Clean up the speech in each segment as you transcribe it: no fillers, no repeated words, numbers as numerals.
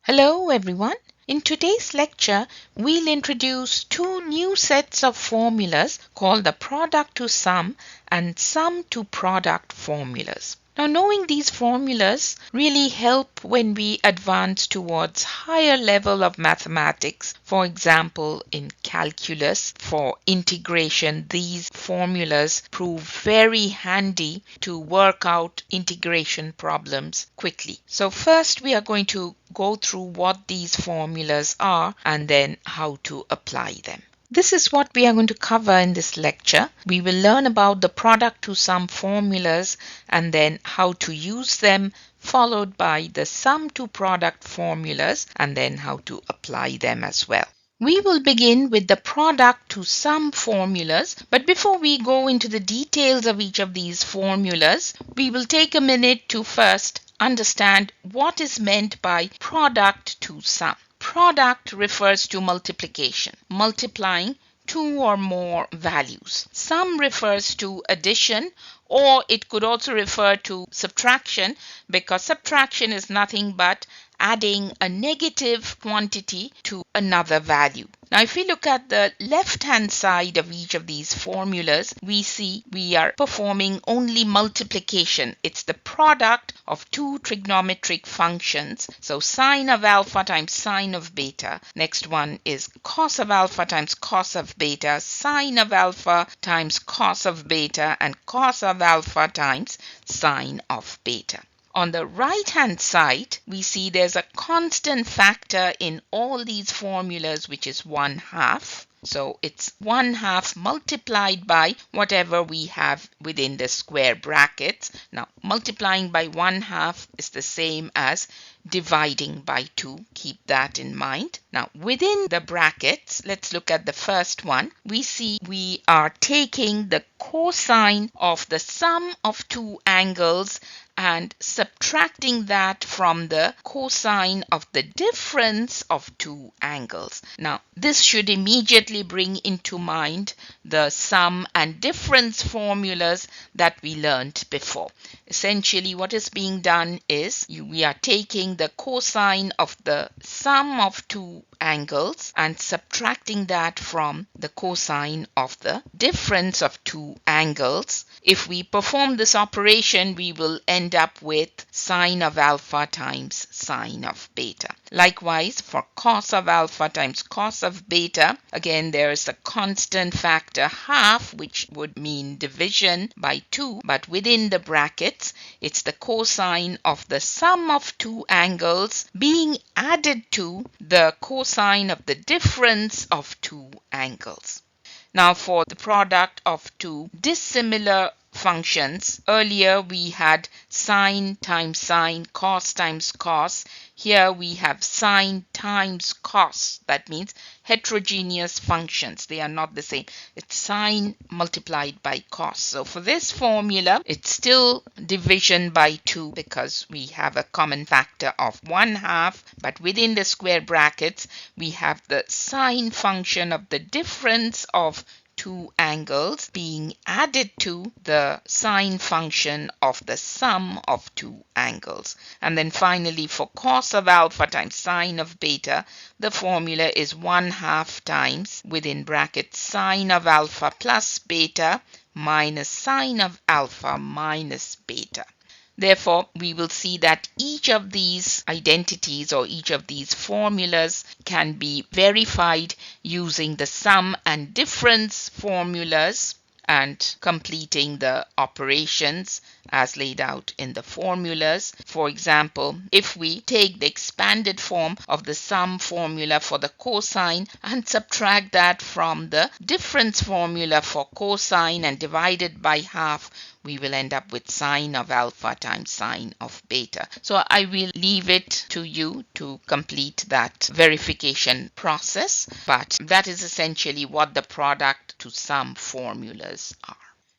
Hello everyone. In today's lecture, we'll introduce two new sets of formulas called the product to sum and sum to product formulas. Now, knowing these formulas really help when we advance towards higher level of mathematics. For example, in calculus for integration, these formulas prove very handy to work out integration problems quickly. So first we are going to go through what these formulas are and then how to apply them. This is what we are going to cover in this lecture. We will learn about the product to sum formulas and then how to use them, followed by the sum to product formulas and then how to apply them as well. We will begin with the product to sum formulas, but before we go into the details of each of these formulas, we will take a minute to first understand what is meant by product to sum. Product refers to multiplication, multiplying two or more values. Sum refers to addition, or it could also refer to subtraction, because subtraction is nothing but adding a negative quantity to another value. Now, if we look at the left-hand side of each of these formulas, we see we are performing only multiplication. It's the product of two trigonometric functions. So sine of alpha times sine of beta. Next one is cos of alpha times cos of beta, sine of alpha times cos of beta, and cos of alpha times sine of beta. On the right-hand side, we see there's a constant factor in all these formulas, which is 1/2. So it's 1/2 multiplied by whatever we have within the square brackets. Now, multiplying by 1/2 is the same as dividing by 2. Keep that in mind. Now, within the brackets, let's look at the first one. We see we are taking the cosine of the sum of two angles and subtracting that from the cosine of the difference of two angles. Now, this should immediately bring into mind the sum and difference formulas that we learned before. Essentially, what is being done is we are taking the cosine of the sum of two angles and subtracting that from the cosine of the difference of two angles. If we perform this operation, we will end up with sine of alpha times sine of beta. Likewise, for cos of alpha times cos of beta, again there is a constant factor half, which would mean division by 2, but within the brackets, it's the cosine of the sum of two angles being added to the cosine of the difference of two angles. Now, for the product of two dissimilar functions, earlier we had sine times sine, cos times cos. Here we have sine times cos. That means heterogeneous functions. They are not the same. It's sine multiplied by cos. So for this formula, it's still division by 2 because we have a common factor of 1/2. But within the square brackets, we have the sine function of the difference of two angles being added to the sine function of the sum of two angles. And then finally, for cos of alpha times sine of beta, the formula is 1/2 times, within brackets, sine of alpha plus beta minus sine of alpha minus beta. Therefore, we will see that each of these identities or each of these formulas can be verified using the sum and difference formulas and completing the operations as laid out in the formulas. For example, if we take the expanded form of the sum formula for the cosine and subtract that from the difference formula for cosine and divide it by half, we will end up with sine of alpha times sine of beta. So I will leave it to you to complete that verification process, but that is essentially what the product to sum formulas are.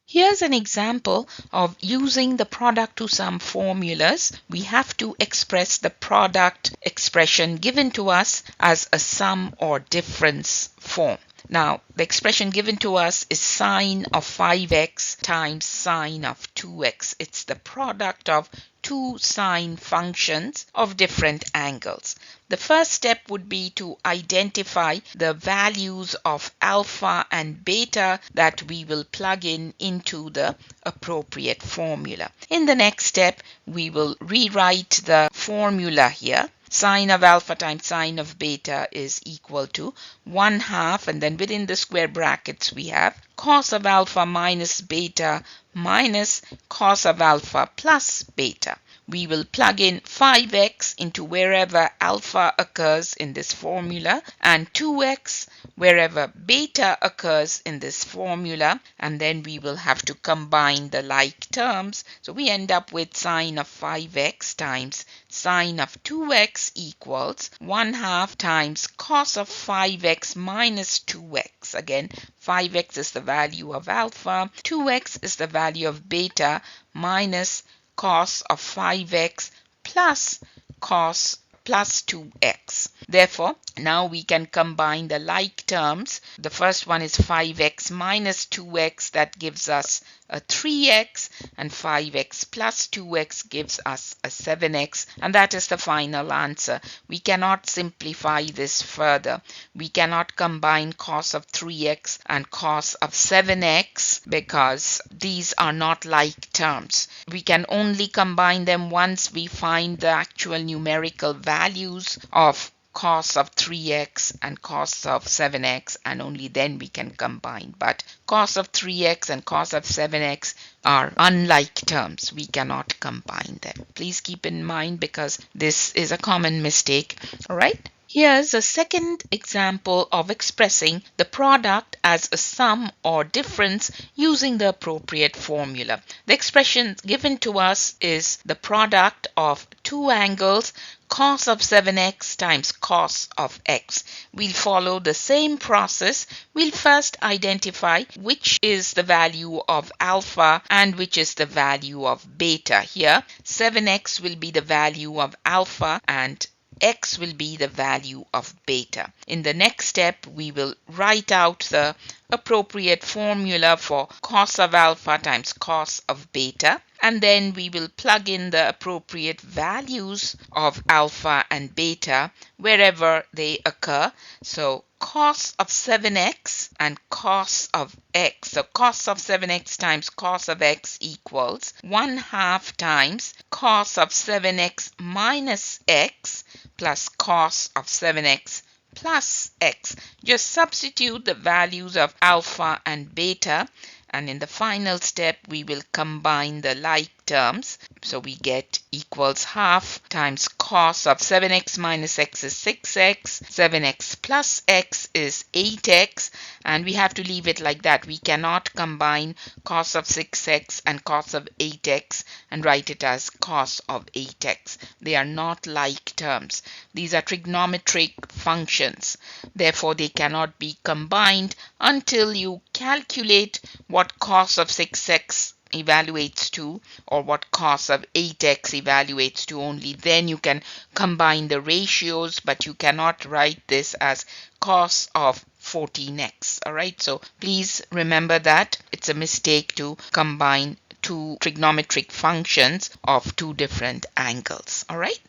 Here's an example of using the product to sum formulas. We have to express the product expression given to us as a sum or difference form. Now, the expression given to us is sine of 5x times sine of 2x. It's the product of two sine functions of different angles. The first step would be to identify the values of alpha and beta that we will plug in into the appropriate formula. In the next step, we will rewrite the formula here. Sine of alpha times sine of beta is equal to 1/2, and then within the square brackets we have cos of alpha minus beta minus cos of alpha plus beta. We will plug in 5x into wherever alpha occurs in this formula and 2x wherever beta occurs in this formula, and then we will have to combine the like terms. So we end up with sine of 5x times sine of 2x equals 1/2 times cos of 5x minus 2x. Again, 5x is the value of alpha, 2x is the value of beta, minus cos of 5x plus cos plus 2x. Therefore, now we can combine the like terms. The first one is 5x minus 2x, that gives us a 3x, and 5x plus 2x gives us a 7x, and that is the final answer. We cannot simplify this further. We cannot combine cos of 3x and cos of 7x because these are not like terms. We can only combine them once we find the actual numerical values of cos of 3x and cos of 7x, and only then we can combine. But cos of 3x and cos of 7x are unlike terms. We cannot combine them. Please keep in mind because this is a common mistake. All right. Here's a second example of expressing the product as a sum or difference using the appropriate formula. The expression given to us is the product of two angles cos of 7x times cos of x. We'll follow the same process. We'll first identify which is the value of alpha and which is the value of beta. Here, 7x will be the value of alpha and x will be the value of beta. In the next step, we will write out the appropriate formula for cos of alpha times cos of beta, and then we will plug in the appropriate values of alpha and beta wherever they occur. So cos of 7x and cos of x. So cos of 7x times cos of x equals 1/2 times cos of 7x minus x plus cos of 7x plus x. Just substitute the values of alpha and beta, and in the final step we will combine the like terms. So we get equals 1/2 times cos of 7x minus x is 6x, 7x plus x is 8x, and we have to leave it like that. We cannot combine cos of 6x and cos of 8x and write it as cos of 8x. They are not like terms. These are trigonometric functions. Therefore, they cannot be combined until you calculate what cos of 6x evaluates to or what cos of 8x evaluates to. Only then you can combine the ratios, but you cannot write this as cos of 14x. All right, so please remember that it's a mistake to combine two trigonometric functions of two different angles. All right.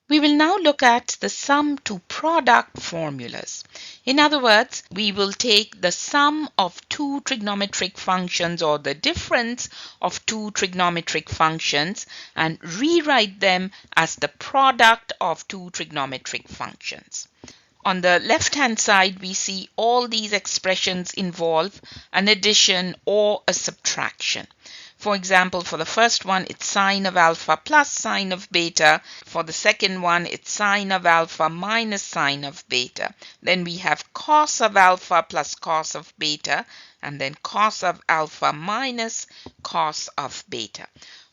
We will now look at the sum to product formulas. In other words, we will take the sum of two trigonometric functions or the difference of two trigonometric functions and rewrite them as the product of two trigonometric functions. On the left-hand side, we see all these expressions involve an addition or a subtraction. For example, for the first one, it's sine of alpha plus sine of beta. For the second one, it's sine of alpha minus sine of beta. Then we have cos of alpha plus cos of beta, and then cos of alpha minus cos of beta.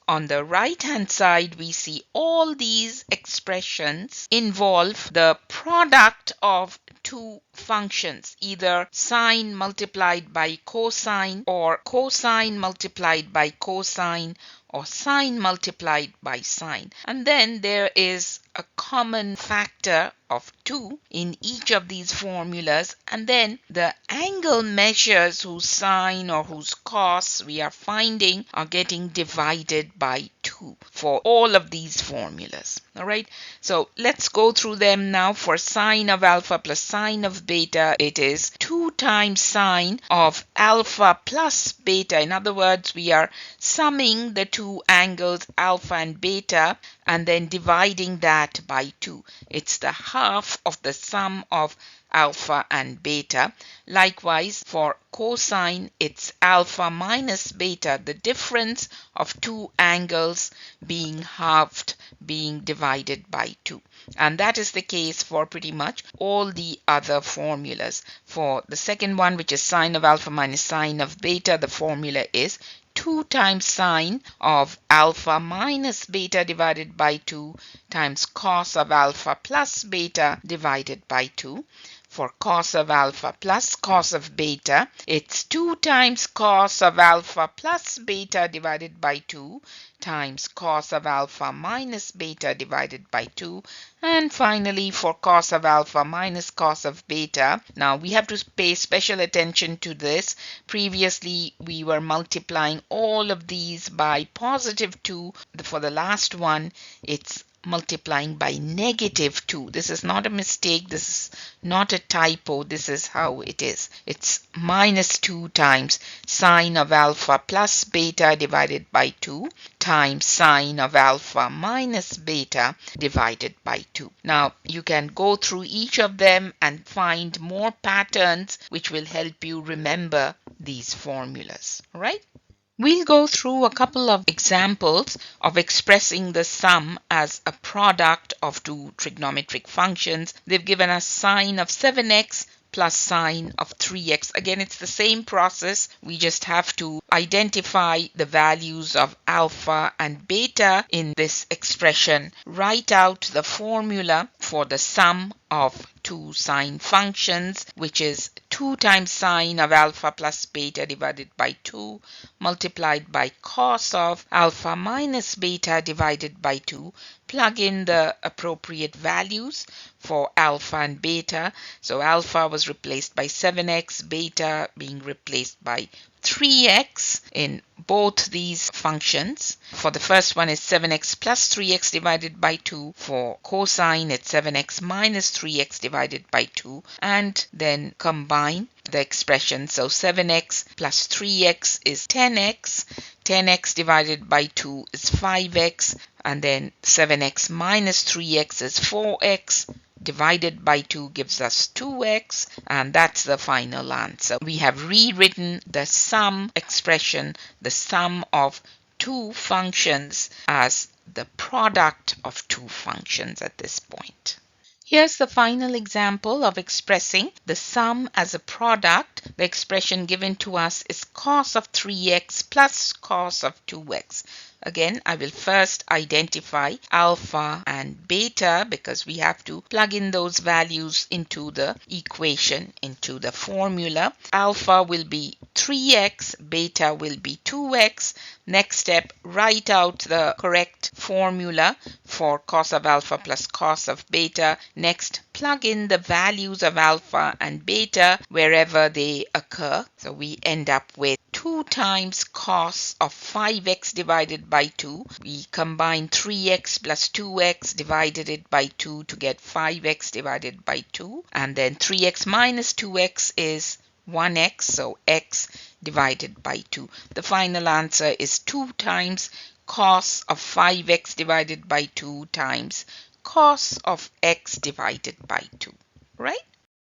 On the right-hand side, we see all these expressions involve the product of two functions, either sine multiplied by cosine or cosine multiplied by cosine or sine multiplied by sine. And then there is a common factor of 2 in each of these formulas, and then the angle measures whose sine or whose cos we are finding are getting divided by 2 for all of these formulas. All right, so let's go through them now. For sine of alpha plus sine of beta, it is 2 times sine of alpha plus beta. In other words, we are summing the two angles alpha and beta and then dividing that by 2. It's the half of the sum of alpha and beta. Likewise, for cosine, it's alpha minus beta, the difference of two angles being halved, being divided by 2. And that is the case for pretty much all the other formulas. For the second one, which is sine of alpha minus sine of beta, the formula is 2 times sine of alpha minus beta divided by 2 times cos of alpha plus beta divided by 2. For cos of alpha plus cos of beta, it's 2 times cos of alpha plus beta divided by 2 times cos of alpha minus beta divided by 2. And finally, for cos of alpha minus cos of beta, now we have to pay special attention to this. Previously, we were multiplying all of these by positive 2. For the last one, it's multiplying by negative 2. This is not a mistake. This is not a typo. This is how it is. It's minus 2 times sine of alpha plus beta divided by 2 times sine of alpha minus beta divided by 2. Now, you can go through each of them and find more patterns which will help you remember these formulas. All right? We'll go through a couple of examples of expressing the sum as a product of two trigonometric functions. They've given us sine of 7x plus sine of 3x. Again, it's the same process. We just have to identify the values of alpha and beta in this expression. Write out the formula for the sum of two sine functions, which is 2 times sine of alpha plus beta divided by 2 multiplied by cos of alpha minus beta divided by 2. Plug in the appropriate values for alpha and beta. So alpha was replaced by 7x, beta being replaced by 3x in both these functions. For the first one is 7x plus 3x divided by 2. For cosine, it's 7x minus 3x divided by 2. And then combine the expression. So 7x plus 3x is 10x. 10x divided by 2 is 5x. And then 7x minus 3x is 4x. Divided by 2 gives us 2x, and that's the final answer. We have rewritten the sum expression, the sum of two functions, as the product of two functions at this point. Here's the final example of expressing the sum as a product. The expression given to us is cos of 3x plus cos of 2x. Again, I will first identify alpha and beta because we have to plug in those values into the equation, into the formula. Alpha will be 3x, beta will be 2x. Next step, write out the correct formula for cos of alpha plus cos of beta. Next, plug in the values of alpha and beta wherever they occur. So we end up with 2 times cos of 5x divided by 2. We combine 3x plus 2x, divided it by 2 to get 5x divided by 2. And then 3x minus 2x is 1x, so x divided by 2. The final answer is 2 times cos of 5x divided by 2 times cos of x divided by 2. Right?